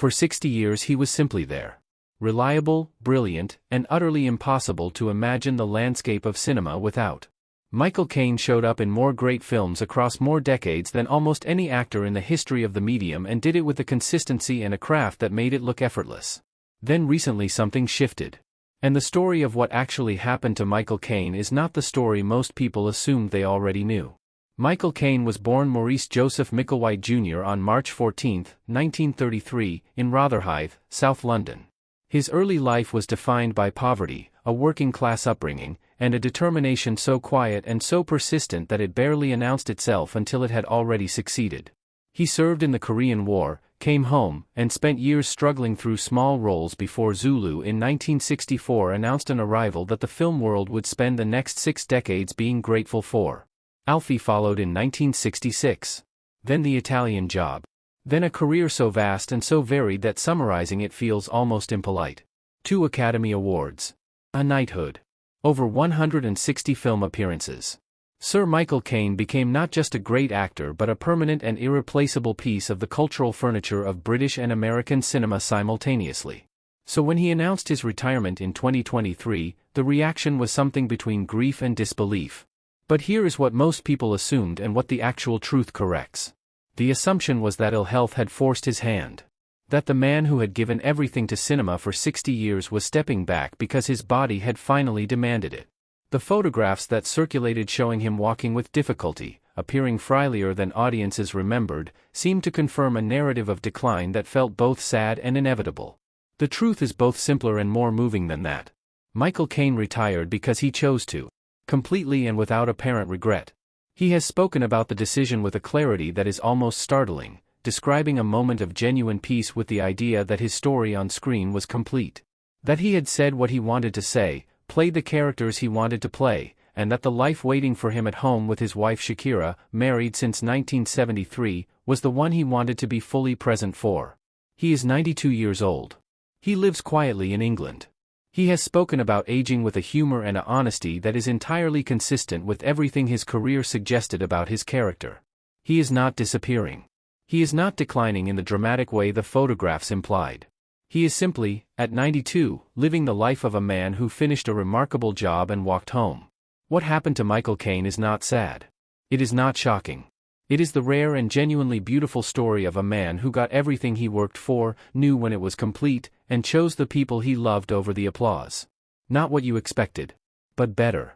For 60 years he was simply there. Reliable, brilliant, and utterly impossible to imagine the landscape of cinema without. Michael Caine showed up in more great films across more decades than almost any actor in the history of the medium, and did it with a consistency and a craft that made it look effortless. Then recently something shifted. And the story of what actually happened to Michael Caine is not the story most people assumed they already knew. Michael Caine was born Maurice Joseph Micklewhite Jr. on March 14, 1933, in Rotherhithe, South London. His early life was defined by poverty, a working-class upbringing, and a determination so quiet and so persistent that it barely announced itself until it had already succeeded. He served in the Korean War, came home, and spent years struggling through small roles before Zulu in 1964 announced an arrival that the film world would spend the next 6 decades being grateful for. Alfie followed in 1966. Then The Italian Job. Then a career so vast and so varied that summarizing it feels almost impolite. 2 Academy Awards. A knighthood. Over 160 film appearances. Sir Michael Caine became not just a great actor but a permanent and irreplaceable piece of the cultural furniture of British and American cinema simultaneously. So when he announced his retirement in 2023, the reaction was something between grief and disbelief. But here is what most people assumed and what the actual truth corrects. The assumption was that ill health had forced his hand. That the man who had given everything to cinema for 60 years was stepping back because his body had finally demanded it. The photographs that circulated showing him walking with difficulty, appearing frilier than audiences remembered, seemed to confirm a narrative of decline that felt both sad and inevitable. The truth is both simpler and more moving than that. Michael Caine retired because he chose to. Completely and without apparent regret. He has spoken about the decision with a clarity that is almost startling, describing a moment of genuine peace with the idea that his story on screen was complete. That he had said what he wanted to say, played the characters he wanted to play, and that the life waiting for him at home with his wife Shakira, married since 1973, was the one he wanted to be fully present for. He is 92 years old. He lives quietly in England. He has spoken about aging with a humor and a honesty that is entirely consistent with everything his career suggested about his character. He is not disappearing. He is not declining in the dramatic way the photographs implied. He is simply, at 92, living the life of a man who finished a remarkable job and walked home. What happened to Michael Caine is not sad. It is not shocking. It is the rare and genuinely beautiful story of a man who got everything he worked for, knew when it was complete, and chose the people he loved over the applause. Not what you expected, but better.